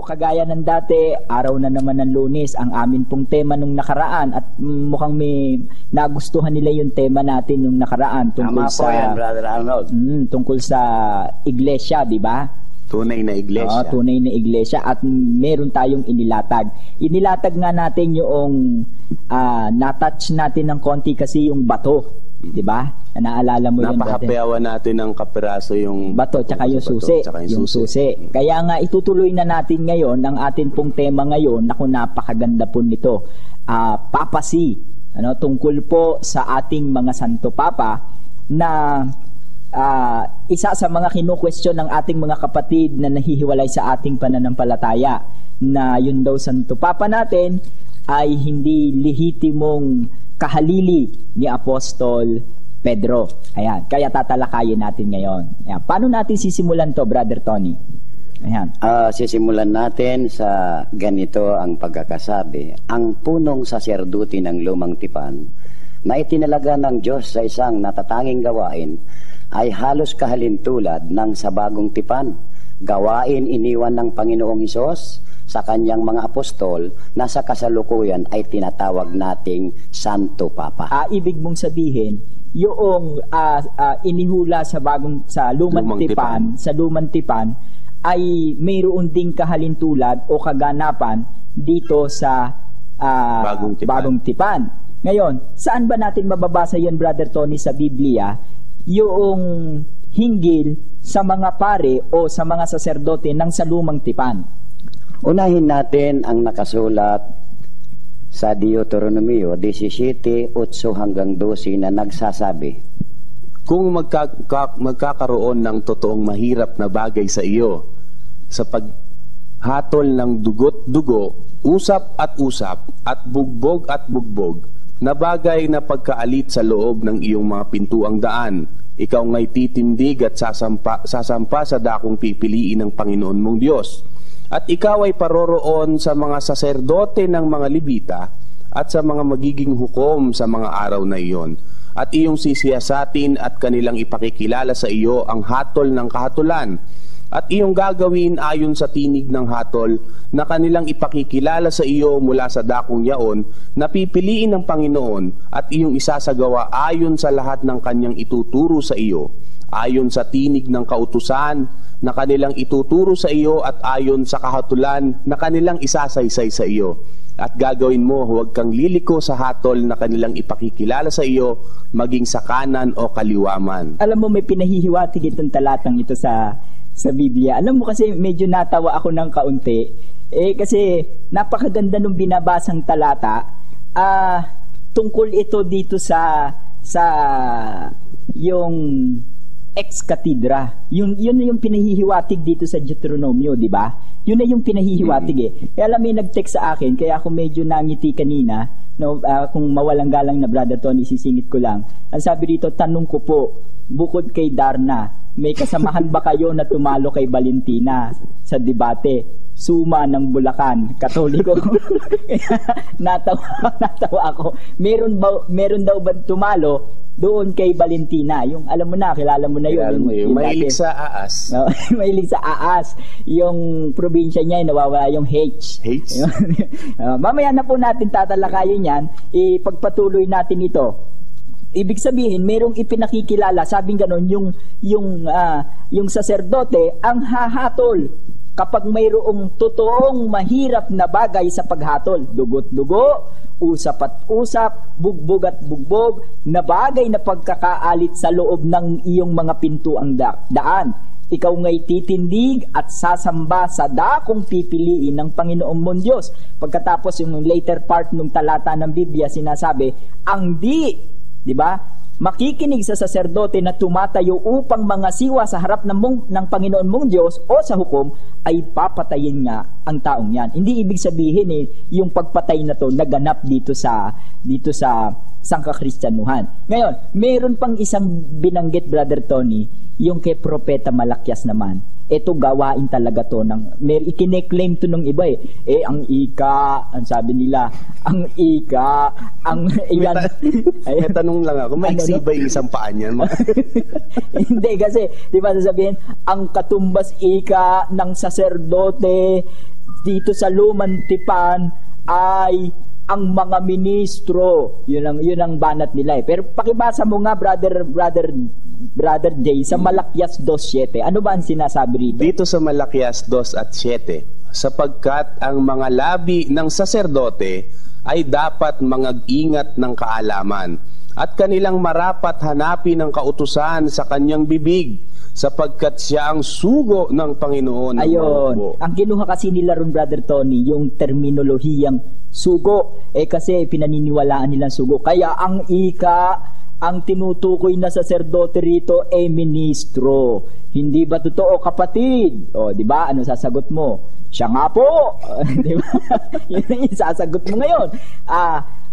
kagaya ng dati, araw na naman ng Lunes, ang amin pong tema nung nakaraan at mukhang may nagustuhan nila yung tema natin nung nakaraan tungkol Tama po yan, Brother Arnold. Tungkol sa iglesia, di ba? Tunay na iglesia. Tunay na iglesia at meron tayong inilatag. Inilatag nga natin yung natouch natin ng konti kasi yung bato, di ba? Naalala mo yun, napahapayawan natin ng kapiraso yung bato tsaka yung susi. Yung susi. Kaya nga itutuloy na natin ngayon ang atin pong tema ngayon. Naku, napakaganda po nito. Papacy. Tungkol po sa ating mga Santo Papa na isa sa mga kinu-question ng ating mga kapatid na nahihiwalay sa ating pananampalataya na yun daw Santo Papa natin ay hindi lehitimong kahalili ni Apostol Pedro. Ayan, kaya tatalakayin natin ngayon. Ayan. Paano natin sisimulan to, Brother Tony? Ayan. Sisimulan natin sa ganito ang pagkakasabi. Ang punong saserdote ng Lumang Tipan na itinalaga ng Diyos sa isang natatanging gawain ay halos kahalintulad ng sa Bagong Tipan. Gawain iniwan ng Panginoong Hesus sa kanyang mga apostol na sa kasalukuyan ay tinatawag nating Santo Papa. Ibig mong sabihin, yung inihula sa Lumang Tipan ay mayroon ding kahalintulad o kaganapan dito sa Bagong Tipan. Ngayon, saan ba natin mababasa yan, Brother Tony, sa Biblia? Yung hinggil sa mga pare o sa mga saserdote ng sa Lumang Tipan. Unahin natin ang nakasulat sa Deuteronomio 17:8 hanggang 12 na nagsasabi, kung magkakaroon ng totoong mahirap na bagay sa iyo, sa paghatol ng dugo't-dugo, usap at bugbog at bugbog, na bagay na pagkaalit sa loob ng iyong mga pintuang daan, ikaw nga'y titindig at sasampa sa dakong pipiliin ng Panginoon mong Diyos. At ikaw ay paroroon sa mga saserdote ng mga Levita at sa mga magiging hukom sa mga araw na iyon. At iyong sisiyasatin at kanilang ipakikilala sa iyo ang hatol ng kahatulan. At iyong gagawin ayon sa tinig ng hatol na kanilang ipakikilala sa iyo mula sa dakong yaon na pipiliin ng Panginoon, at iyong isasagawa ayon sa lahat ng kanyang ituturo sa iyo, ayon sa tinig ng kautusan na kanilang ituturo sa iyo at ayon sa kahatulan na kanilang isasaysay sa iyo. At gagawin mo, huwag kang liliko sa hatol na kanilang ipakikilala sa iyo, maging sa kanan o kaliwaman. Alam mo, may pinahihiwatig itong talatang ito sa Biblia. Alam mo kasi medyo natawa ako ng kaunti. Kasi napakaganda nung binabasang talata. Tungkol ito dito sa yung ex-cathedra. Yun na yung pinahihiwatig dito sa Deuteronomio, di ba? Yun na yung pinahihiwatig Kaya alam, may nag-text sa akin, kaya ako medyo nangiti kanina, kung mawalang galang na Brother Tony, sisingit ko lang. Ang sabi dito, tanong ko po, bukod kay Darna, may kasamahan ba kayo na tumalo kay Valentina sa debate? Suma ng Bulacan, Katoliko. natawa ako. Meron daw ba tumalo doon kay Valentina? Yung alam mo na, kilala mo na yun. Mahilig sa AAS. Mahilig sa AAS. Yung probinsya niya, nawawala yung H. Mamaya na po natin tatalakayin yan. Ipagpatuloy natin ito. Ibig sabihin, merong ipinakikilala, sabing ganon, yung saserdote ang hahatol kapag mayroong totoong mahirap na bagay sa paghatol. Dugot-dugo, usap at usap, bugbog at bugbog, na bagay na pagkakaalit sa loob ng iyong mga pintuang daan. Ikaw nga'y titindig at sasamba sa dakong pipiliin ng Panginoong mong Diyos. Pagkatapos yung later part ng talata ng Biblia, sinasabi, ang di ba? Makikinig sa saserdote na tumatayo upang mangasiwa sa harap ng Panginoon mong Diyos o sa hukom, ay papatayin nga ang taong yan. Hindi ibig sabihin yung pagpatay na to naganap dito sa sangkakristyanuhan. Ngayon, meron pang isang binanggit, Brother Tony, yung kay Propeta Malakias naman. Ito gawain talaga to ikineklaim to ng iba ang ang sabi nila, ang ilan. May tanong lang ako, maiksi ba yung isang paa niyan? Hindi, kasi, di ba sasabihin, ang katumbas ng saserdote, dito sa lumang tipan ay ang mga ministro. Yun ang banat nila eh. Pero pakibasa mo nga, Brother Jay, sa Malakias 2:7. Ano ba ang sinasabi rito? Dito sa Malakias 2:7, sapagkat ang mga labi ng saserdote ay dapat mangag-ingat ng kaalaman at kanilang marapat hanapin ang kautusan sa kanyang bibig, sapagkat siya ang sugo ng Panginoon. Ayun. Ang kinuha kasi nila ron, Brother Tony, yung terminolohiyang sugo. Kasi pinaniniwalaan nilang sugo. Kaya ang tinutukoy na saserdote rito ministro. Hindi ba totoo, kapatid? O, di ba? Ano sasagot mo? Siya nga po. Di ba? Yun ang sasagot mo ngayon.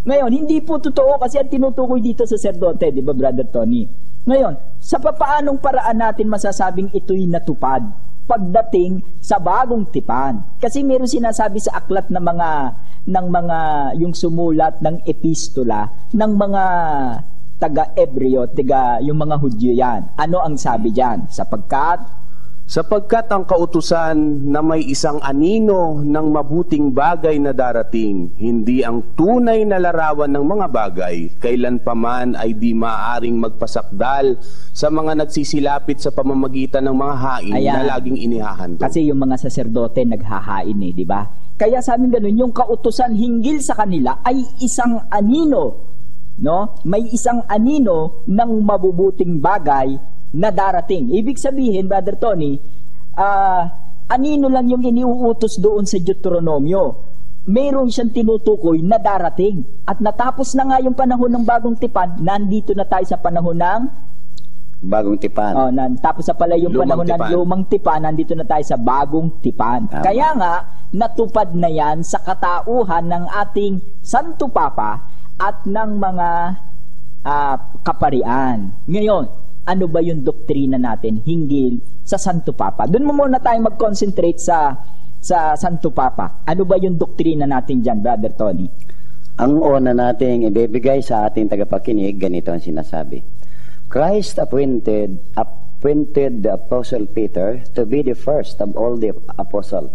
Ngayon, hindi po totoo kasi ang tinutukoy dito sa saserdote, di ba, Brother Tony? Ngayon, sa papaanong paraan natin masasabing ito'y natupad pagdating sa bagong tipan? Kasi meron sinasabi sa aklat ng mga yung sumulat ng epistola ng mga taga-Ebreo, yung mga Hudyo yan. Ano ang sabi diyan? Sapagkat ang kautusan na may isang anino ng mabuting bagay na darating, hindi ang tunay na larawan ng mga bagay, kailanpaman ay di maaring magpasakdal sa mga nagsisilapit sa pamamagitan ng mga hain na laging inihahandog. Kasi yung mga saserdote naghahain di ba? Kaya sa amin ganun, yung kautusan hinggil sa kanila ay isang anino, no? May isang anino ng mabubuting bagay na darating. Ibig sabihin, Brother Tony, anino lang yung iniuutos doon sa Deuteronomio. Mayroon siyang tinutukoy na darating. At natapos na nga yung panahon ng bagong tipan, nandito na tayo sa panahon ng bagong tipan. Tapos sa pala yung panahon ng lumang tipan, nandito na tayo sa bagong tipan. Kaya nga, natupad na yan sa katauhan ng ating Santo Papa at ng mga kaparian. Ngayon, ano ba yung doktrina natin hinggil sa Santo Papa? Doon mo muna tayo mag-concentrate sa Santo Papa. Ano ba yung doktrina natin dyan, Brother Tony? Ang una nating ibibigay sa ating tagapakinig, ganito ang sinasabi. Christ appointed the Apostle Peter to be the first of all the apostles,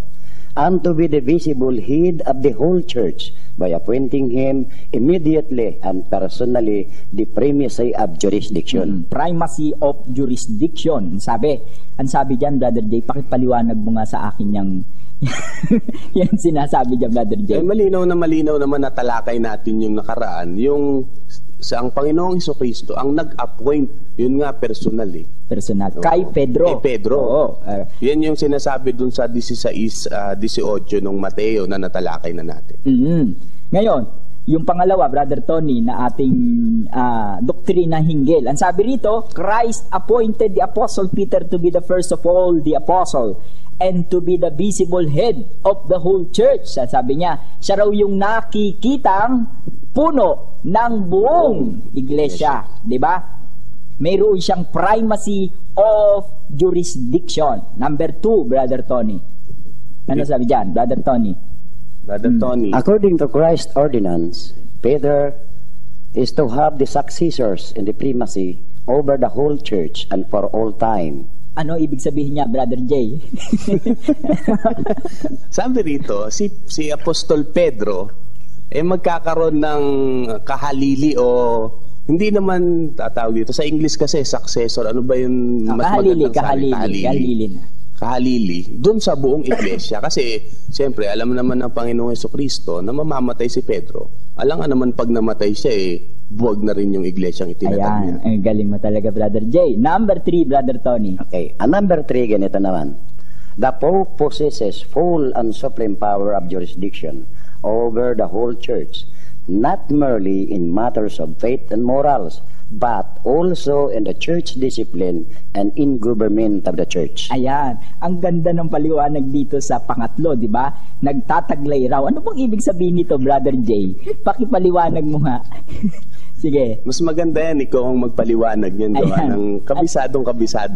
and to be the visible head of the whole church by appointing him immediately and personally the primacy of jurisdiction. Primacy of jurisdiction. Ang sabi dyan, Brother Jay, pakipaliwanag mo nga sa akin yung yan sinasabi dyan, Brother Jay. Malinaw naman na talakay natin yung nakaraan, yung sa ang Panginoong Jesucristo ang nag-appoint, yun nga personal personal. Kay Pedro. Yan yung sinasabi dun sa 16, 18 ng Mateo na natalakay na natin. Ngayon, yung pangalawa, Brother Tony, na ating doktrina hinggil. Ang sabi rito, Christ appointed the Apostle Peter to be the first of all the apostle and to be the visible head of the whole church. Sabi niya, siya raw yung nakikitang puno ng buong iglesia. Diba? Mayroon siyang primacy of jurisdiction. Number 2, Brother Tony. Ano sabi dyan, Brother Tony? Brother Tony. According to Christ's ordinance, Peter is to have the successors in the primacy over the whole church and for all time. Ano ibig sabihin niya, Brother Jay? Sabi rito, si Apostol Pedro magkakaroon ng kahalili o hindi naman tatawag dito. Sa English kasi, successor. Ano ba yung mas magandang salita? Kahalili. Doon sa buong iglesia. Kasi, siyempre, alam naman ng Panginoong Jesucristo na mamamatay si Pedro. Alam nga naman pag namatay siya, buwag na rin yung iglesyang itinatag niya. Ang galing mo talaga, Brother Jay. Number 3, Brother Tony. Okay. Number 3, ganito naman. The Pope possesses full and supreme power of jurisdiction over the whole church, not merely in matters of faith and morals, but also in the church discipline and in government of the church. Ayan, ang ganda ng paliwanag dito sa pangatlo, di ba? Nagtataglay raw. Ano bang ibig sabihin nito, Brother Jay? Pakipaliwanag mo nga. Sige. Mas maganda yan, ikaw ang magpaliwanag yan. Ng kabisado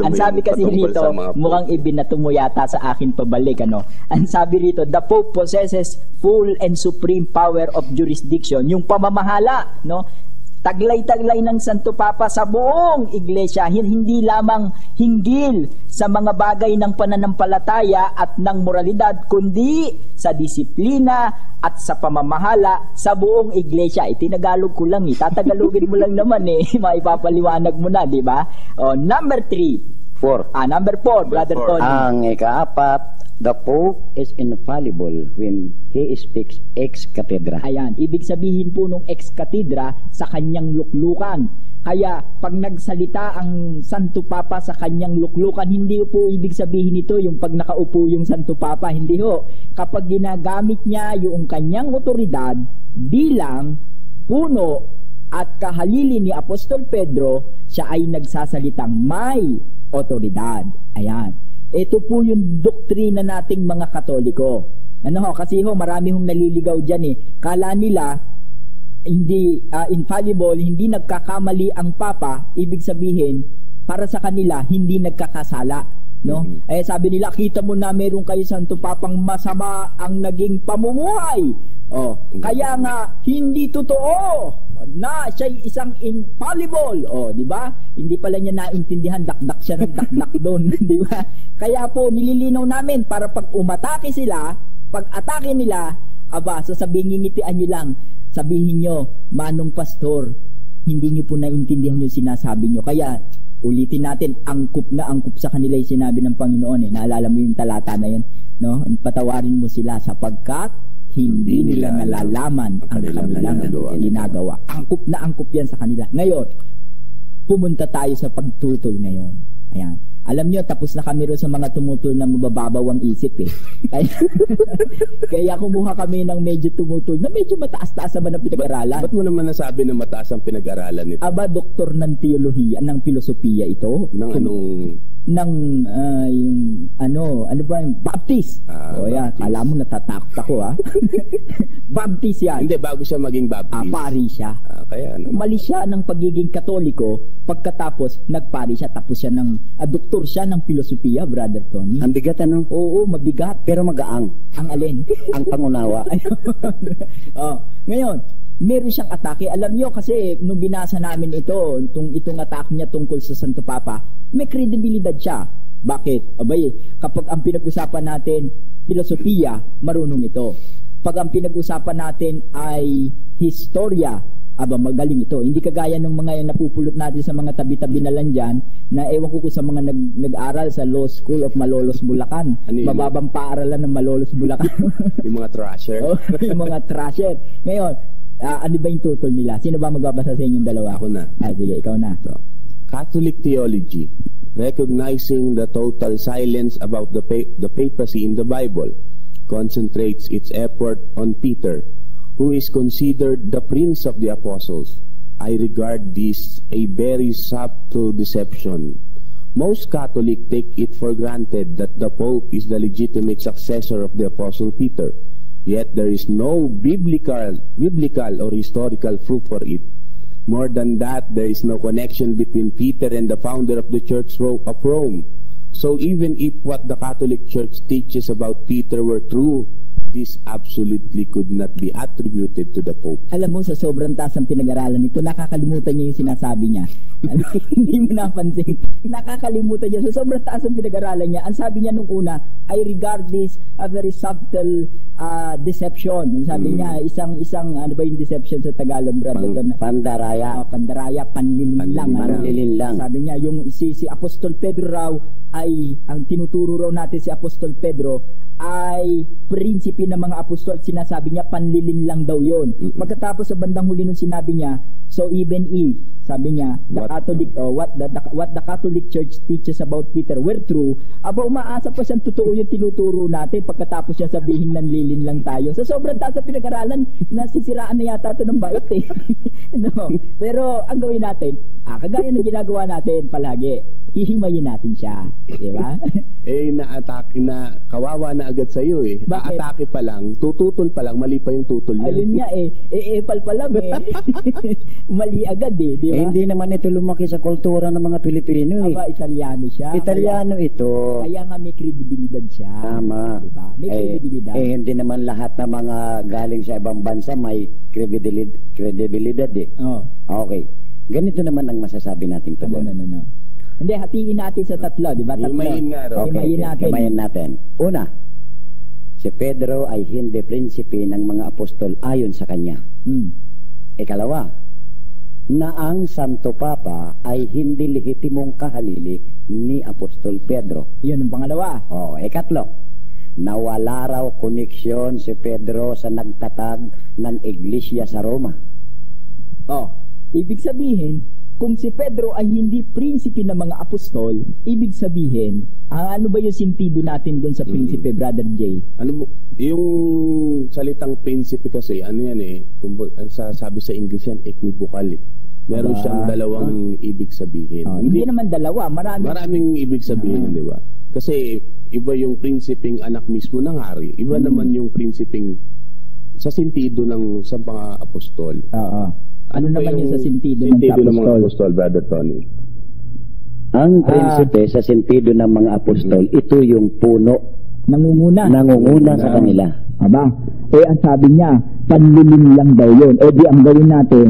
ang sabi kasi nito, mukhang ibinato mo yata sa akin pabalik. Ang sabi rito, the Pope possesses full and supreme power of jurisdiction. Yung pamamahala, taglay-taglay ng Santo Papa sa buong iglesia, hindi lamang hinggil sa mga bagay ng pananampalataya at ng moralidad, kundi sa disiplina at sa pamamahala sa buong iglesia. Itinagalog ko lang, tatagalogin mo lang naman maipapaliwanag mo na, di ba? Number 3. 4. Number 4, Brother Tony. Ang ikaapat, the Pope is infallible when he speaks ex cathedra. Ayan, ibig sabihin po nung ex cathedra sa kanyang luklukan. Kaya pag nagsalita ang Santo Papa sa kanyang luklukan, hindi po ibig sabihin ito yung pag nakaupo yung Santo Papa, hindi ho. Kapag ginagamit niya yung kanyang otoridad bilang puno at kahalili ni Apostol Pedro, siya ay nagsasalitang may otoridad. Ayan. Ito po yung doktrina nating mga Katoliko. Kasi marami hong naliligaw dyan Kala nila, hindi infallible, hindi nagkakamali ang Papa, ibig sabihin, para sa kanila, hindi nagkakasala. No? Sabi nila, kita mo na meron kayo Santo Papang masama ang naging pamumuhay. Kaya nga, hindi totoo na siya isang infallible. Di ba? Hindi pala niya naintindihan, dakdak siya ng dakdak doon, di ba? Kaya po nililinaw namin para pag umatake sila, pag atake nila, sasabihin, ngitian niyo lang, sabihin niyo, Manong Pastor, hindi niyo po naintindihan yung sinasabi niyo. Kaya ulitin natin, angkop na angkop sa kanila yung sinabi ng Panginoon. Naalala mo yung talata na yun, no? Patawarin mo sila sapagkat hindi nila nalalaman ang kanilang ginagawa. Angkop na angkop yan sa kanila. Ngayon, pumunta tayo sa pagtutol ngayon. Ayan. Alam niyo, tapos na kami rin sa mga tumutol na mabababaw ang isip Kaya kumuha kami ng medyo tumutol na medyo mataas-taas naman ang pinag-aralan. Ba't mo naman nasabi na mataas ang pinag-aralan nito? Doktor ng teolohiya, ng filosofiya ito. Ng anong? Ano ba yung Baptist? Baptist. Alam mo, natatakot ako Baptist yan. Hindi, bago siya maging Baptist. Pari siya. Kaya umalis siya ng pagiging Katoliko, pagkatapos nagpari siya, tapos siya doktor siya ng filosofiya, Brother Tony. Ang bigat Oo, mabigat. Pero magaang. Ang alin? Ang pangunawa. Ngayon, meron siyang atake. Alam niyo kasi nung binasa namin itong atake niya tungkol sa Santo Papa, may kredibilidad siya. Bakit? Kapag ang pinag-usapan natin filosofiya, marunong ito. Pag ang pinag-usapan natin ay historya, magaling ito. Hindi kagaya ng mga napupulot natin sa mga tabi-tabi na lang dyan, na ewan ko sa mga nag-aral sa Law School of Malolos, Bulacan. Mababang paaralan ng Malolos, Bulacan. Yung mga trasher. Yung mga trasher. Ngayon, ano ba yung tutol nila? Sino ba magbabasa sa inyong dalawa? Ako na. Sige, ikaw na. Catholic theology, recognizing the total silence about the papacy in the Bible, concentrates its effort on Peter, who is considered the prince of the apostles. I regard this a very subtle deception. Most Catholics take it for granted that the Pope is the legitimate successor of the Apostle Peter. Yet there is no biblical or historical proof for it. More than that, there is no connection between Peter and the founder of the Church of Rome. So even if what the Catholic Church teaches about Peter were true, this absolutely could not be attributed to the Pope. Alam mo, sa sobrang taas ng pinag-aralan nito, nakakalimutan niya yung sinasabi niya. Hindi mo napansin. Nakakalimutan niya. Sa sobrang taas ng pinag-aralan niya, ang sabi niya nung una, I regard this a very subtle deception. Sabi niya, isang ano ba yung deception sa Tagalog, brother? Pandaraya. Pandaraya, panlilin lang. Sabi niya, yung si Apostol Pedro raw, ay, ang tinuturo raw natin si Apostol Pedro, ay prinsipe ng mga apostol. Sinasabi niya panlilin lang daw yon. Pagkatapos sa bandang huli nung sinabi niya, so even if, sabi niya, what the Catholic Church teaches about Peter were true, umaasa pa siyang totoo yung tinuturo natin pagkatapos siya sabihin nanlilin lang tayo. Sa sobrang taas sa pinag-aralan, nasisiraan na yata ito ng bait no? Pero ang gawin natin, kagaya ng ginagawa natin palagi, hihimayin natin siya. Di ba? Na-atake na, kawawa na agad sa'yo eh. Bakit? Atake pa lang, tututol pa lang, mali pa yung tutol niya. Ayun nga epal pa lang mali agad di ba? Hindi naman ito lumaki sa kultura ng mga Pilipino eh. Aba, Italiano siya. Italiano ito. Kaya nga may kredibilidad siya. Tama. Diba? May kredibilidad. Hindi naman lahat ng mga galing sa ibang bansa may kredibilidad eh. Oh. Okay. Ganito naman ang masasabi nating tugon. No. Hindi, hatiin natin sa tatlo, di ba? Tatlo. Himayin nga, Ro. Himayin natin. Una, si Pedro ay hindi prinsipe ng mga apostol ayon sa kanya. Ikalawa, na ang Santo Papa ay hindi lehitimong kahalili ni Apostol Pedro. Yun ang pangalawa. Ikatlo, na wala raw koneksyon si Pedro sa nagtatag ng iglesia sa Roma. Ibig sabihin, kung si Pedro ay hindi prinsipe ng mga apostol, ibig sabihin, ano ba yung sentido natin doon sa prinsipe, Brother Jay? Yung salitang prinsipe kasi, yan sabi sa English yan, equivocal eh. Meron siyang dalawang ibig sabihin. Hindi naman dalawa, maraming ibig sabihin, di ba? Kasi iba yung prinsipeng anak mismo ng hari, iba naman yung prinsipeng sa sentido ng sa mga apostol. Ano naman yung sa sentido ng mga apostol, Brother Tony? Ang prinsipe sa sentido ng mga apostol, ito yung puno. Nangunguna sa kanila. Aba, ang sabi niya, panlilim lang daw yun. Di ang gawin natin,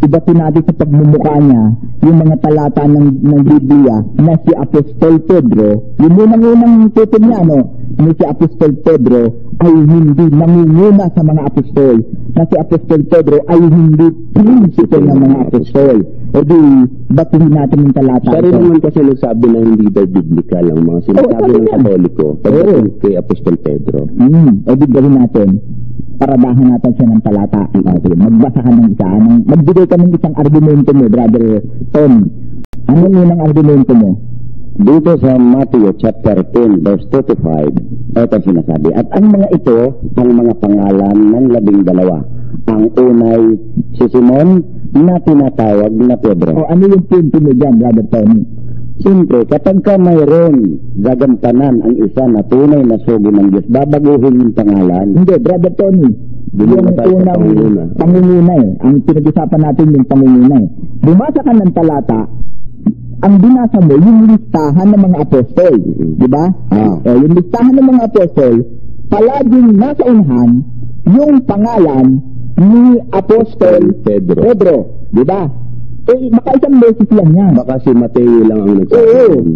ibatin natin sa pagmumukha niya yung mga talata ng Biblia na si Apostol Pedro, yung unang tutur niya, ni si Apostol Pedro ay hindi nangunguna sa mga apostol, na si Apostol Pedro ay hindi prinsipe ng mga apostol. Di, batiin natin yung talata. Pero naman kasi nagsabi na hindi daw biblical ang mga sinasabi ng Katoliko pagdating kay Apostol Pedro. Di gawin natin. Paradahan natin siya ng talata. Magbasa ka ng isa. Magbigay ka ng isang argumento mo, Brother Tom. Ano yun ang argumento mo? Dito sa Matthew chapter 10 verse 25, ito sinasabi. At ang mga ito, ang mga pangalan ng 12. Ang unay si Simon na tinatawag na Pedro. Ano yung punto mo dyan, Brother Tony? Siyempre, kapag ka mayroon gagampanan ang isa na tunay na sugo ng Diyos, babaguhin yung pangalan. Hindi, Brother Tony. Yung unang pangunguna Ang pinag-usapan natin yung pangunguna Bumasa ka ng talata, ang binasa mo, yung listahan ng mga apostol. Diba? Yung listahan ng mga apostol, palaging nasa unahan yung pangalan ni Apostol Pedro. Diba? Baka isang beses lang yan. Baka si Mateo lang ang nagsasabi.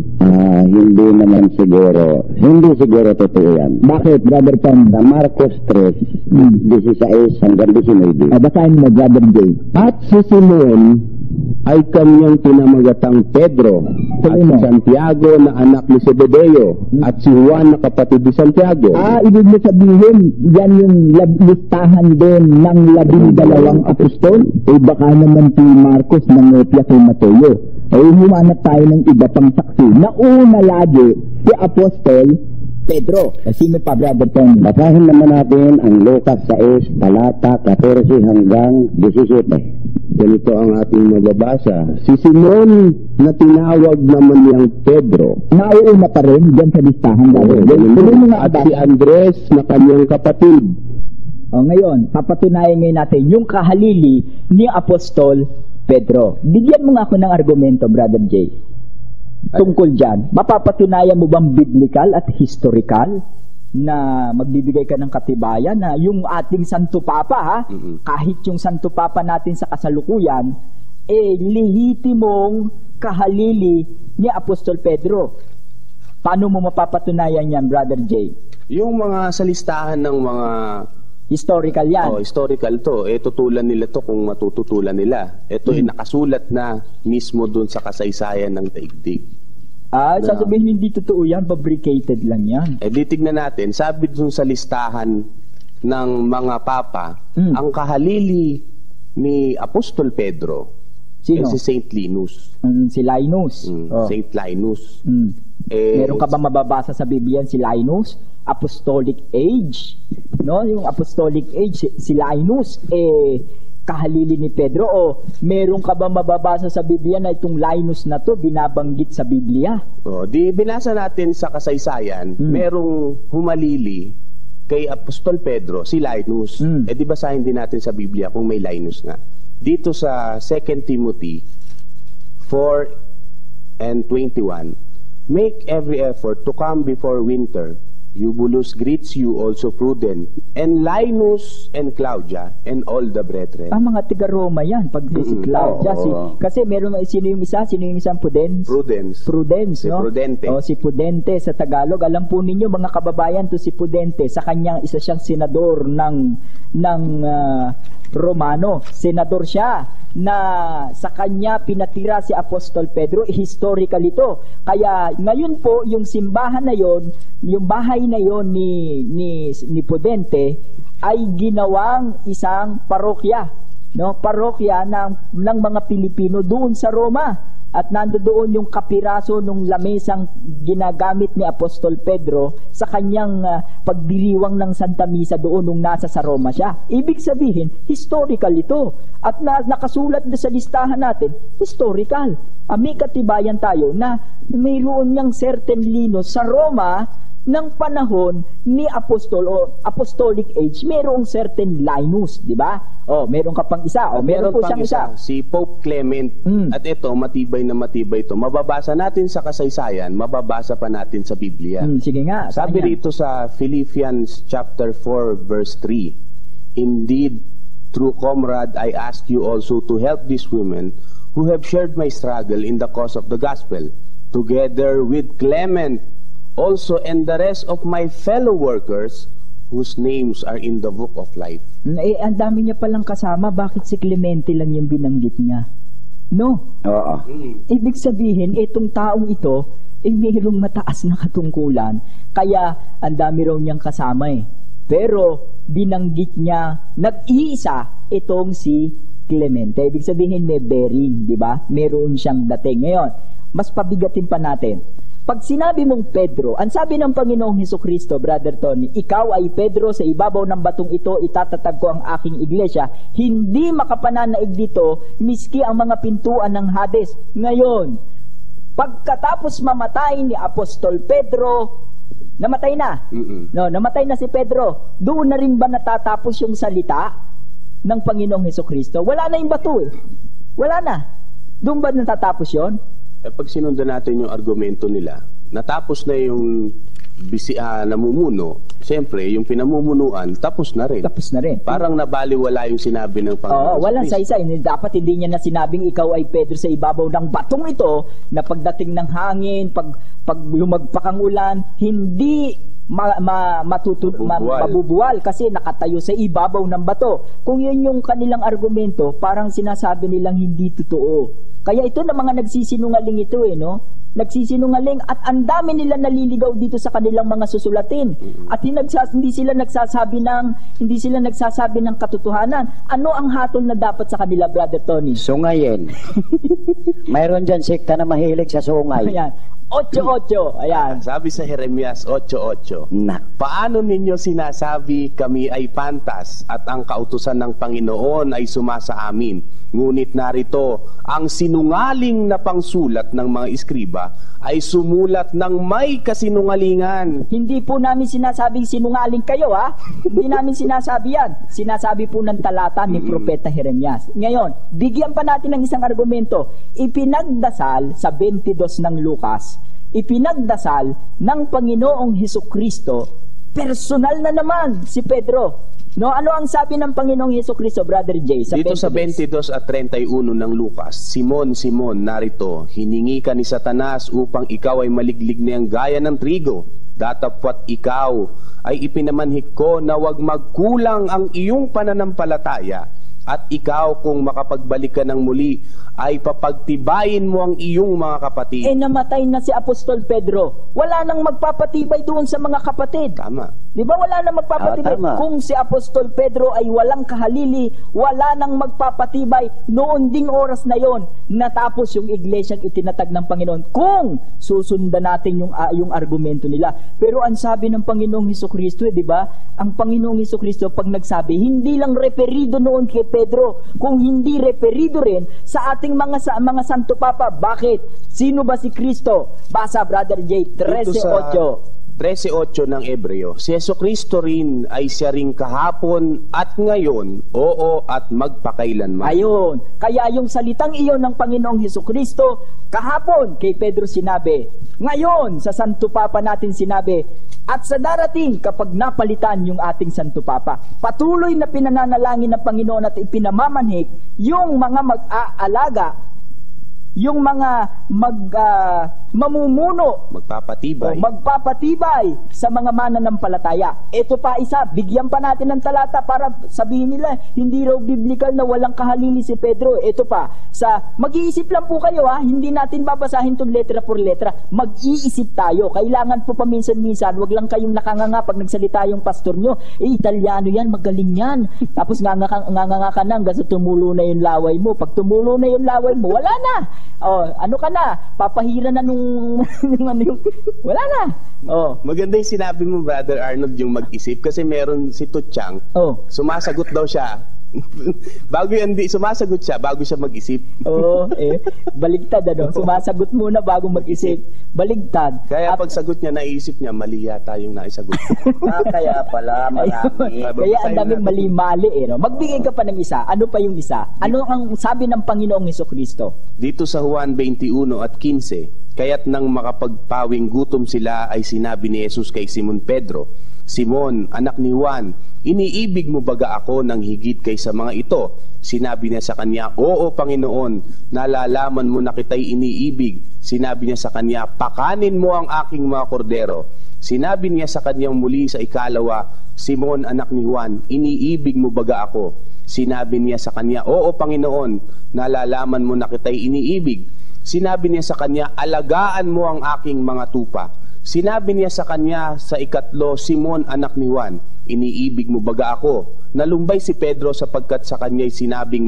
Hindi naman siguro. Hindi siguro totoo yan. Bakit, Brother Tom? Sa Marcos 3, 16 hanggang 19. Basahin mo, Brother Jay. At si Simon ay kanyang pinamagatang Pedro, at si Santiago na anak ni Zebedeo, at si Juan na kapatid ni Santiago. Ibig mo sabihin, yan yung listahan din ng 12 apostol? Baka naman si Marcos nangopya kay Mateo. Humanap tayo ng iba pang saksi. Nauna lagi si Apostol Pedro. Sino pa, Brother Tony? Basahin naman natin ang Lucas 6, talata 14 hanggang 17. Ganito ang ating mababasa. Si Simon na tinawag naman niyang Pedro. Nauuna pa rin dyan sa listahan. At si Andres na kanyang kapatid. Ngayon, papatunayan ngayon natin yung kahalili ni Apostol Pedro. Bigyan mo nga ako ng argumento, Brother Jay. Tungkol dyan, mapapatunayan mo bang biblical at historical na magbibigay ka ng katibayan na yung ating Santo Papa, kahit yung Santo Papa natin sa kasalukuyan, lehitimong kahalili ni Apostol Pedro. Paano mo mapapatunayan yan, Brother Jay? Yung mga sa listahan ng mga historical yan. Historical to. Tutulan nila to kung matututulan nila. Ito nakasulat na mismo dun sa kasaysayan ng daigdig. Sasabihin hindi totoo yan, fabricated lang yan. Di tignan natin, sabi dun sa listahan ng mga papa, ang kahalili ni Apostol Pedro, sino? Si Saint Linus. Si Linus. Saint Linus. Meron ka ba mababasa sa Biblia si Linus? Apostolic Age. No? Yung Apostolic Age, si Linus, kahalili ni Pedro? O meron ka ba mababasa sa Biblia na itong Linus na to binabanggit sa Biblia? Di binasa natin sa kasaysayan, merong humalili kay Apostol Pedro, si Linus. Di basahin din natin sa Biblia kung may Linus nga. Dito sa 2 Timothy 4:21, make every effort to come before winter. Eubulus greets you, also Prudent, and Linus and Claudia, and all the brethren. Mga tiga-Roma yan, pag si Claudia. Kasi meron, sino yung isang Prudence? Prudence, Si no? Prudente. Si Prudente sa Tagalog. Alam po ninyo, mga kababayan, to si Prudente, sa kanyang isa siyang senador ng Romano. Senador siya na sa kanya pinatira si Apostol Pedro. Historical ito. Kaya ngayon po, yung simbahan na yon, yung bahay na yon ni Prudente ay ginawang isang parokya, no? Parokya ng mga Pilipino doon sa Roma. At nandoon yung kapiraso ng lamesang ginagamit ni Apostol Pedro sa kanyang pagdiriwang ng Santa Misa doon nung nasa sa Roma siya. Ibig sabihin, historical ito. At nakasulat na sa listahan natin, historical. May katibayan tayo na mayroon niyang certain Linus sa Roma ng panahon ni Apostol o Apostolic Age, mayroong certain Linus, di ba? Meron ka pang isa. Meron po siyang isa. Si Pope Clement. At ito, matibay na matibay ito. Mababasa natin sa kasaysayan, mababasa pa natin sa Biblia. Sige nga. Sabi rito sa Philippians chapter 4 verse 3, indeed, true comrade, I ask you also to help these women who have shared my struggle in the cause of the gospel, together with Clement also and the rest of my fellow workers whose names are in the book of life. Ang dami niya palang kasama. Bakit si Clemente lang yung binanggit niya? No. Oo. Ibig sabihin, itong taong ito mayroong mataas na katungkulan. Kaya ang dami raw niyang kasama Pero binanggit niya, nag-iisa itong si Clemente. Ibig sabihin may bearing, di ba? Meron siyang dating. Ngayon, mas pabigatin pa natin. Pag sinabi mong Pedro, ang sabi ng Panginoong Hesukristo, Brother Tony, ikaw ay Pedro, sa ibabaw ng batong ito, itatatag ko ang aking iglesia. Hindi makapananaig dito, miski ang mga pintuan ng Hades. Ngayon, pagkatapos mamatay ni Apostol Pedro, namatay na. No, namatay na si Pedro. Doon na rin ba natatapos yung salita ng Panginoong Hesukristo? Wala na yung bato Wala na. Doon ba natatapos yon? Pag sinundan natin yung argumento nila, natapos na yung namumuno, siyempre, yung pinamumunuan, tapos na rin. Tapos na rin. Parang nabaliwala yung sinabi ng Panginoon. Walang saysay. Dapat hindi niya na sinabing ikaw ay Pedro sa ibabaw ng batong ito, na pagdating ng hangin, pag lumagpak ang ulan, hindi mabubuwal kasi nakatayo sa ibabaw ng bato. Kung yun yung kanilang argumento, parang sinasabi nilang hindi totoo. Kaya ito na mga nagsisinungaling ito no? Nagsisinungaling at ang dami nila naliligaw dito sa kanilang mga susulatin. At hindi sila nagsasabi ng katotohanan. Ano ang hatol na dapat sa kanila, Brother Tony? Sungayin. Mayroon dyan sekta na mahilig sa sungay. Ayan. 8-8. Ayan. Sabi sa Jeremias 8:8, paano ninyo sinasabi kami ay pantas at ang kautusan ng Panginoon ay sumasa amin? Ngunit narito, ang sinungaling na pangsulat ng mga iskriba ay sumulat ng may kasinungalingan. Hindi po namin sinasabing sinungaling kayo, Hindi namin sinasabi yan. Sinasabi po ng talata ni Propeta Jeremias. Ngayon, bigyan pa natin ng isang argumento. Ipinagdasal sa 22 ng Lucas, ipinagdasal ng Panginoong Hesukristo, personal na naman si Pedro. No, ano ang sabi ng Panginoong Hesukristo, Brother Jay? Dito sa 22 at 31 ng Lucas, Simon, Simon, narito, hiningi ka ni Satanas upang ikaw ay maliglig niyang gaya ng trigo. Datapwat ikaw ay ipinamanhik ko na wag magkulang ang iyong pananampalataya. At ikaw, kung makapagbalik ka ng muli, ay papagtibayin mo ang iyong mga kapatid. Namatay na si Apostol Pedro. Wala nang magpapatibay doon sa mga kapatid. Tama. Di ba wala nang magpapatibay? Kung si Apostol Pedro ay walang kahalili, wala nang magpapatibay noon ding oras na yon, natapos yung iglesyang itinatag ng Panginoon. Kung susundan natin yung argumento nila. Pero ang sabi ng Panginoong Hesukristo, di ba? Ang Panginoong Hesukristo, pag nagsabi, hindi lang referido noon kay Pedro kung hindi referido rin sa ating mga Santo Papa? Bakit? Sino ba si Kristo? Basa, Brother J, 13:8. 13:8 ng Ebreo, si Jesucristo rin ay siya ring kahapon at ngayon, oo at magpakailanman. Ayun. Kaya yung salitang iyon ng Panginoong Jesucristo, kahapon kay Pedro sinabi, ngayon sa Santo Papa natin sinabi, at sa darating kapag napalitan yung ating Santo Papa. Patuloy na pinananalangin ng Panginoon at ipinamamanhik yung mga mag-aalaga, yung mga mamumuno, magpapatibay sa mga mananampalataya. Ito pa isa, bigyan pa natin ng talata para sabihin nila, hindi raw biblical na walang kahalili si Pedro. Ito pa, mag-iisip lang po kayo hindi natin babasahin itong letra por letra. Mag-iisip tayo. Kailangan po paminsan-minsan, wag lang kayong nakanganga pag nagsalita yung pastor nyo. Italiano yan, magaling yan. Tapos nganga ka na hanggang sa tumulo na yung laway mo. Pag tumulo na yung laway mo, wala na. Ano ka na? Papahira na nung wala na. Maganda yung sinabi mo, Brother Arnold, yung mag-isip kasi meron si Tuchang. Sumasagot daw siya. Sumasagot siya bago siya mag-isip. Baligtad sumasagot muna bago mag-isip. Baligtad. Kaya pag sagot niya, naisip niya, mali yata yung naisagot. Kaya pala, marami. Kaya ang daming mali-mali Magbigay ka pa ng isa. Ano pa yung isa? Ano ang sabi ng Panginoong Jesucristo? Dito sa Juan 21:15, kaya't nang makapagpawing gutom sila ay sinabi ni Jesus kay Simon Pedro, Simon, anak ni Juan, iniibig mo baga ako ng higit kaysa mga ito? Sinabi niya sa kanya, oo Panginoon, nalalaman mo na kita'y iniibig. Sinabi niya sa kanya, pakanin mo ang aking mga kordero. Sinabi niya sa kanyang muli sa ikalawa, Simon, anak ni Juan, iniibig mo baga ako? Sinabi niya sa kanya, oo Panginoon, nalalaman mo na kita'y iniibig. Sinabi niya sa kanya, alagaan mo ang aking mga tupa. Sinabi niya sa kanya sa ikatlo, Simon, anak ni Juan, iniibig mo baga ako? Nalumbay si Pedro sapagkat sa kanya'y sinabing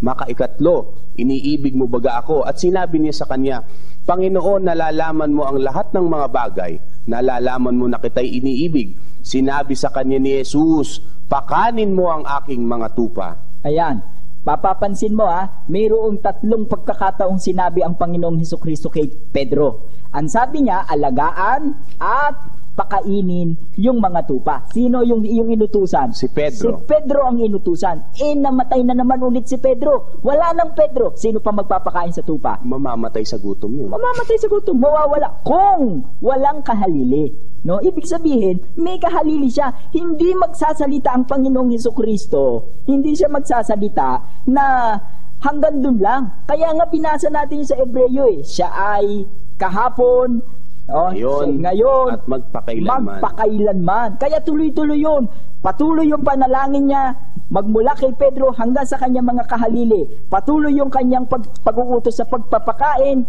makaikatlo, iniibig mo baga ako? At sinabi niya sa kanya, Panginoon, nalalaman mo ang lahat ng mga bagay, nalalaman mo na kita'y iniibig. Sinabi sa kanya ni Jesus, pakanin mo ang aking mga tupa. Ayan. Papapansin mo mayroong tatlong pagkakataong sinabi ang Panginoong Hesukristo kay Pedro. Ang sabi niya, alagaan at pakainin yung mga tupa. Sino yung inutusan? Si Pedro. Si Pedro ang inutusan. Namatay na naman ulit si Pedro. Wala nang Pedro. Sino pa magpapakain sa tupa? Mamamatay sa gutom yun. Mamamatay sa gutom. Mawawala. Kung walang kahalili. Ibig sabihin, may kahalili siya. Hindi magsasalita ang Panginoong Hesukristo. Hindi siya magsasalita na hanggang dun lang. Kaya nga binasa natin sa Ebreo siya ay kahapon, ngayon at magpakailanman. Kaya tuloy-tuloy yun. Patuloy yung panalangin niya magmula kay Pedro hanggang sa kanyang mga kahalili. Patuloy yung kanyang pag-uutos sa pagpapakain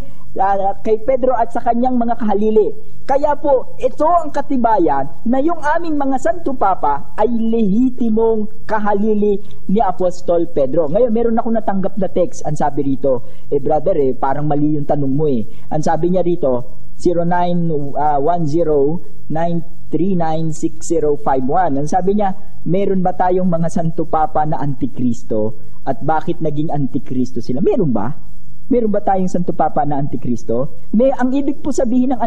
kay Pedro at sa kanyang mga kahalili. Kaya po, ito ang katibayan na yung aming mga Santo Papa ay lehitimong kahalili ni Apostol Pedro. Ngayon, meron ako natanggap na text. Ang sabi rito, brother, parang mali yung tanong mo Ang sabi niya rito, 0910-939-6051. Ang sabi niya, meron ba tayong mga Santo Papa na Antikristo? At bakit naging Antikristo sila? Meron ba? Meron ba tayong Santo Papa na Antikristo? Ang ibig po sabihin ng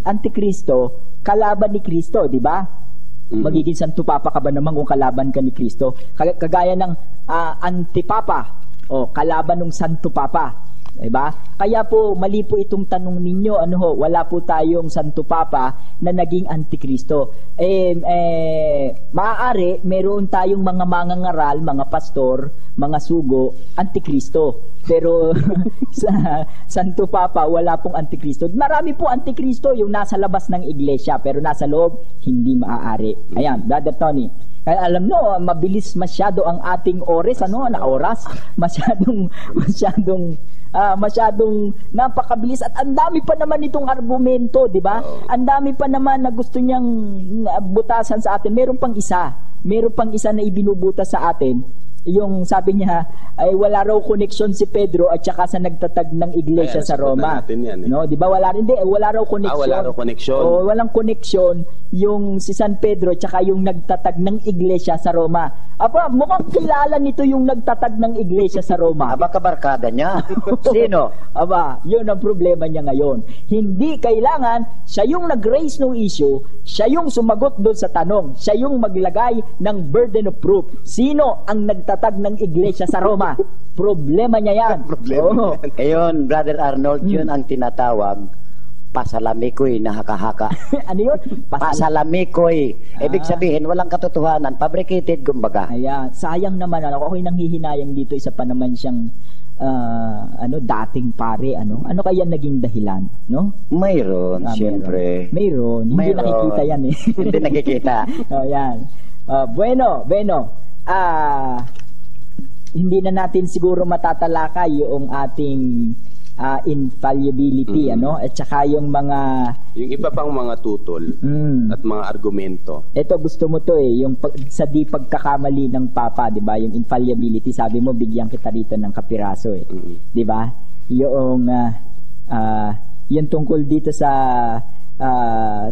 Antikristo, kalaban ni Kristo, di ba? Magiging Santo Papa ka ba naman kung kalaban ka ni Kristo? Kagaya ng Antipapa, kalaban ng Santo Papa. Diba? Kaya po, mali po itong tanong ninyo, wala po tayong Santo Papa na naging Antikristo. Maaari, meron tayong mga mangangaral, mga pastor, mga sugo, Antikristo. Pero sa Santo Papa, wala pong Antikristo. Marami po Antikristo yung nasa labas ng iglesia, pero nasa loob, hindi maaari. Ayan, Brother Tony. Kaya alam nyo, mabilis masyado ang ating oras, masyadong napakabilis at ang dami pa naman itong argumento, di ba? Ang dami pa naman na gusto niyang butasan sa atin. Meron pang isa na ibinubutas sa atin. yung sabi niya ay wala raw connection si Pedro at saka sa nagtatag ng iglesia sa Roma. No, 'di ba wala raw connection. Wala raw connection. O walang connection yung si San Pedro at saka yung nagtatag ng iglesia sa Roma. Aba, mukhang kilala nito yung nagtatag ng iglesia sa Roma. Aba, kabarkada niya. Sino? Aba, yun ang problema niya ngayon. Hindi kailangan siya yung nag-raise ng issue, siya yung sumagot doon sa tanong, siya yung maglagay ng burden of proof. Sino ang nagtatag ng iglesia sa Roma? Problema niya yan. Problema yan. Ayun, Brother Arnold, yun ang tinatawag pasalamikoy na haka-haka. Ano yun? Pasalamikoy. Ibig sabihin, walang katotohanan. Fabricated, kumbaga. Ayan, sayang naman. Ako'y nanghihinayang dito. Isa pa naman siyang dating pare. Ano kaya naging dahilan? No? Mayroon, siyempre. Mayroon. Hindi nakikita yan eh. Hindi nakikita. Yan. Bueno. Hindi na natin siguro matatalakay yung ating infallibility, at saka yung mga yung iba pang mga tutol at mga argumento. Ito gusto mo to yung sa di pagkakamali ng Papa, 'di ba? Yung infallibility, sabi mo bigyan kita rito ng kapiraso 'di ba? Yung yung tungkol dito sa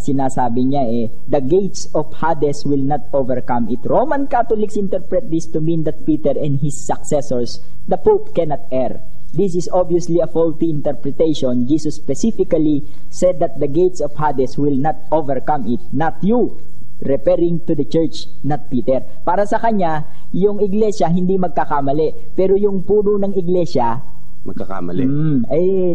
sinasabi niya the gates of Hades will not overcome it. Roman Catholics interpret this to mean that Peter and his successors, the Pope, cannot err. This is obviously a faulty interpretation. Jesus specifically said that the gates of Hades will not overcome it, not you, referring to the church, not Peter. Para sa kanya, yung iglesia hindi magkakamali, pero yung puno ng iglesia magkakamali.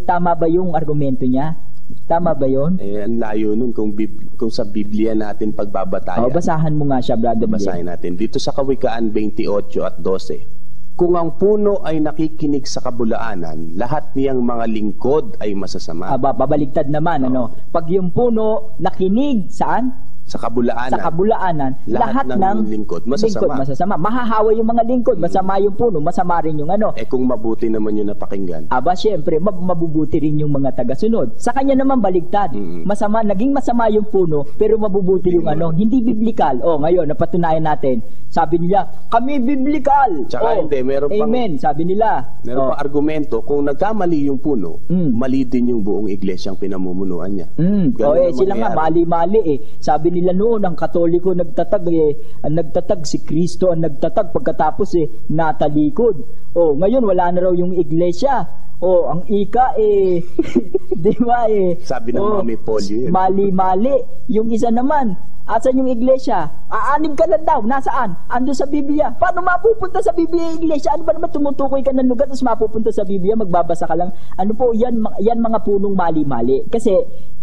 Tama ba yung argumento niya? Tama ba yun? Ang layo nun kung sa Biblia natin pagbabatayan. Basahan mo nga siya, Brother. Basahin natin. Dito sa Kawikaan 28 at 12. Kung ang puno ay nakikinig sa kabulaanan, lahat niyang mga lingkod ay masasama. Babaligtad naman, Pag yung puno nakinig, saan? Sa kabulaanan, lahat ng lingkod masasama. Mahahawa yung mga lingkod, masama yung puno, masama rin yung kung mabuti naman yung napakinggan. Siyempre, mabubuti rin yung mga tagasunod. Sa kanya naman baligtad. Naging masama yung puno, pero mabubuti yung hindi biblikal. Ngayon, napatunayan natin. Sabi nila, kami biblikal. Tsaka hindi, meron pang... Amen, sabi nila. Meron pang argumento, kung nagkamali yung puno, mali din yung buong iglesyang pinamumunuan niya. Sila nga, mali-mali Sabi nila noon, ang Katoliko nagtatag si Kristo ang nagtatag, pagkatapos natalikod. Ngayon wala na raw yung iglesia. Ang ika di ba sabi ng mga may polio mali-mali. Yung isa naman, asan yung iglesia? Aanib ka lang daw. Nasaan? Ando sa Biblia. Paano mapupunta sa Biblia yung iglesia? Ano ba naman tumutukoy ka ng lugar tapos mapupunta sa Biblia, magbabasa ka lang? Yan mga punong mali-mali. Kasi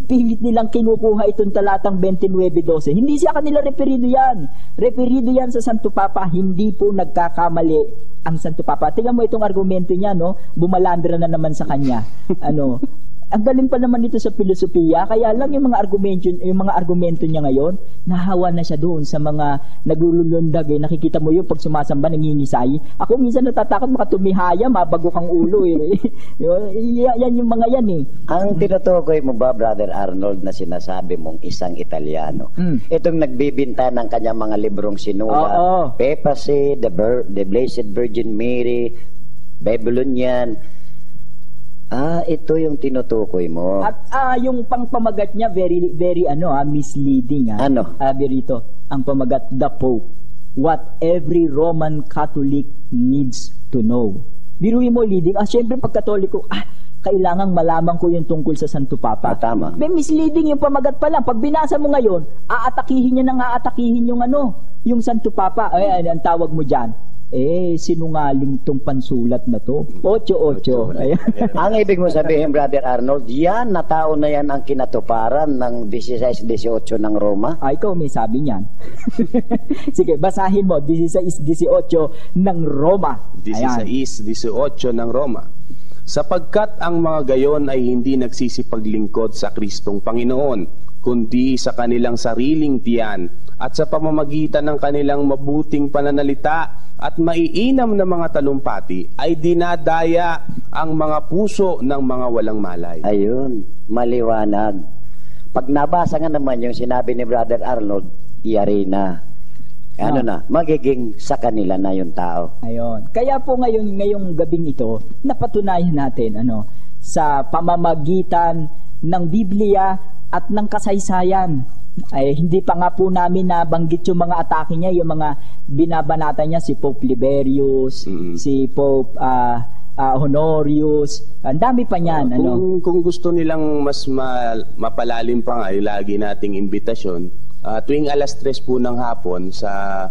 pilit nilang kinukuha itong talatang 29:12. Hindi sa kanila referido yan. Referido yan sa Santo Papa. Hindi po nagkakamali ang Santo Papa. Tingnan mo itong argumento niya, bumalandra na naman sa kanya. Ang galing pa naman dito sa filosofiya, kaya lang yung mga argumento niya ngayon, nahawa na siya doon sa mga naglulundag nakikita mo yung pag sumasamba nangingisay. Ako minsan natatakot baka tumihaya, mabago kang ulo yan yung mga yan Ang tinutukoy mo ba, Brother Arnold, na sinasabi mong isang Italiano? Itong nagbibinta ng kanyang mga librong sinulat, Papacy, the Blessed Virgin Mary, Babylonian. Ito yung tinutukoy mo. At yung pangpamagat niya very very misleading Berito, ang pamagat, the Pope, what every Roman Catholic needs to know. Biruin mo leading, syempre pag Katoliko, kailangang malaman ko yung tungkol sa Santo Papa. Tama. May misleading yung pamagat pa lang. Pag binasa mo ngayon, aatakihin niya nang aatakihin yung Santo Papa. Ang tawag mo diyan. Sinungaling tong pansulat na to. 8-8. Ang ibig mo sabihin, Brother Arnold, yan na tao na yan ang kinatuparan ng 16-18 ng Roma? Ikaw may sabi niyan. Sige, basahin mo. 16-18 ng Roma. 16-18 ng Roma. Sapagkat ang mga gayon ay hindi nagsisipaglingkod sa Kristong Panginoon, kundi sa kanilang sariling tiyan at sa pamamagitan ng kanilang mabuting pananalita at maiinam na mga talumpati ay dinadaya ang mga puso ng mga walang malay. Ayun, maliwanag. Pag nabasa nga naman yung sinabi ni Brother Arnold, yari na. Ano na, magiging sa kanila na yung tao. Ayun. Kaya po ngayong gabing ito, napatunayan natin sa pamamagitan ng Biblia at ng kasaysayan. Ay hindi pa nga po namin nabanggit yung mga atake niya, yung mga binabanata niya, si Pope Liberius, si Pope Honorius, ang dami pa niyan. Kung gusto nilang mas mapalalim pa nga, lagi nating imbitasyon, tuwing alas 3 po ng hapon sa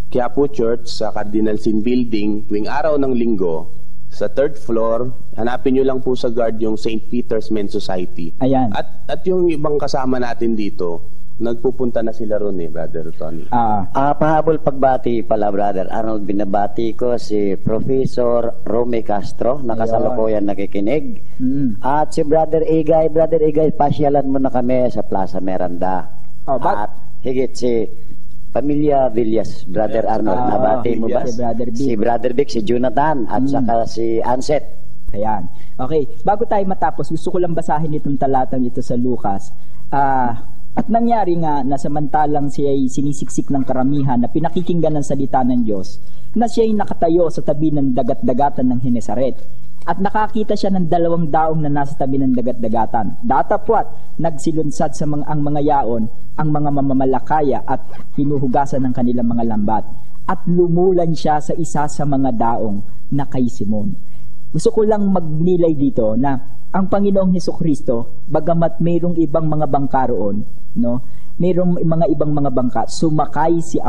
Quiapo Church, sa Cardinal Sin Building, tuwing araw ng linggo, sa 3rd floor, hanapin nyo lang po sa guard yung St. Peter's Men's Society. Ayan. At yung ibang kasama natin dito, nagpupunta na sila ron Brother Tony. Pahabol pagbati pala, Brother Arnold, binabati ko si Professor Rome Castro, nakasalukuyan nakikinig. At si Brother Igay, pasyalan mo na kami sa Plaza Miranda. At higit si Pamilya Villas, Brother Arnold, nabati mo ba? Si Brother Vic, si Jonathan, at saka si Anset. Ayan. Okay, bago tayo matapos, gusto ko lang basahin itong talatang ito sa Lucas. At nangyari nga na samantalang siya ay sinisiksik ng karamihan na pinakikinggan ng salita ng Diyos, na siya ay nakatayo sa tabi ng dagat-dagatan ng Genesaret. At nakakita siya ng 2 daong na nasa tabi ng dagat-dagatan. Datapwat, nagsilunsad sa ang mga yaon, ang mga mamamalakaya at hinuhugasan ng kanilang mga lambat. At lumulan siya sa isa sa mga daong na kay Simon. Gusto ko lang magnilay dito na ang Panginoong Hesukristo, bagamat mayroong ibang mga bangka roon, mayroong mga ibang mga bangka, sumakay si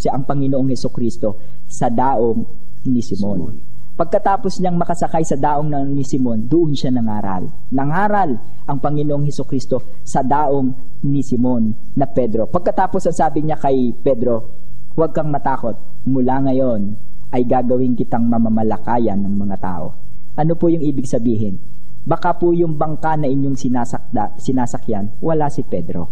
ang Panginoong Hesukristo sa daong ni Simon. Pagkatapos niyang makasakay sa daong ni Simon, doon siya nangaral. Nangaral ang Panginoong Hesukristo sa daong ni Simon na Pedro. Pagkatapos ang sabi niya kay Pedro, huwag kang matakot, mula ngayon ay gagawin kitang mamamalakayan ng mga tao. Ano po yung ibig sabihin? Baka po yung bangka na inyong sinasakyan, wala si Pedro.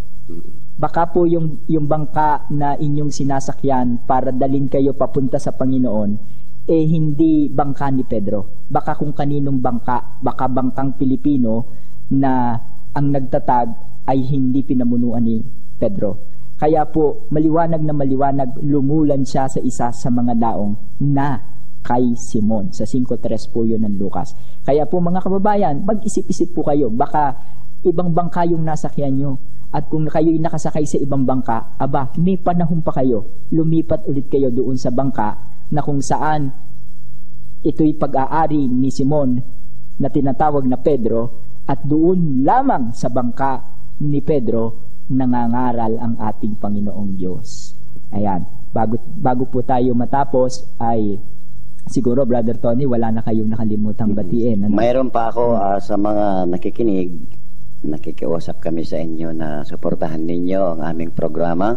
Baka po yung bangka na inyong sinasakyan para dalhin kayo papunta sa Panginoon, hindi bangka ni Pedro. Baka kung kaninong bangka, baka bangkang Pilipino na ang nagtatag ay hindi pinamunuan ni Pedro. Kaya po, maliwanag na maliwanag, lumulan siya sa isa sa mga daong na kay Simon. Sa 5:3 po yun ng Lucas. Kaya po mga kababayan, mag-isip-isip po kayo. Baka ibang bangka yung nasakyan nyo. At kung kayo'y nakasakay sa ibang bangka, may panahon pa kayo. Lumipat ulit kayo doon sa bangka na kung saan ito'y pag-aari ni Simon na tinatawag na Pedro, at doon lamang sa bangka ni Pedro nangangaral ang ating Panginoong Diyos. Ayan, bago po tayo matapos ay siguro, Brother Tony, wala na kayong nakalimutang batiin. Mayroon pa ako sa mga nakikinig, nakikiusap kami sa inyo na suportahan ninyo ang aming programa,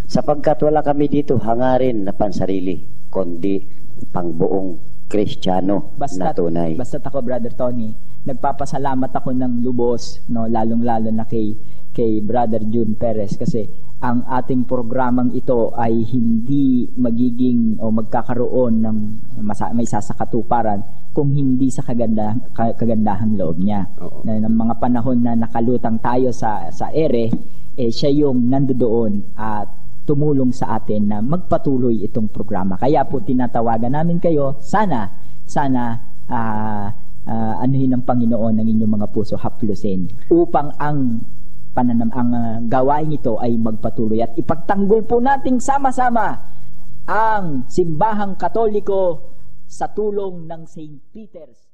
sapagkat wala kami dito hangarin na pansarili, kundi pangbuong Kristiyano na tunay. Basta't ako, Brother Tony, nagpapasalamat ako ng lubos, lalong-lalo na kay Brother June Perez, kasi ang ating programang ito ay hindi magiging o magkakaroon ng may sasakatuparan kung hindi sa kagandahang loob niya. Ng mga panahon na nakalutang tayo sa ere, siya yung nandoon at tumulong sa atin na magpatuloy itong programa. Kaya po tinatawagan namin kayo, sana anuhin ng Panginoon ng inyong mga puso, haplusin, upang ang gawain ito ay magpatuloy at ipagtanggol po nating sama-sama ang simbahang Katoliko sa tulong ng St. Peter's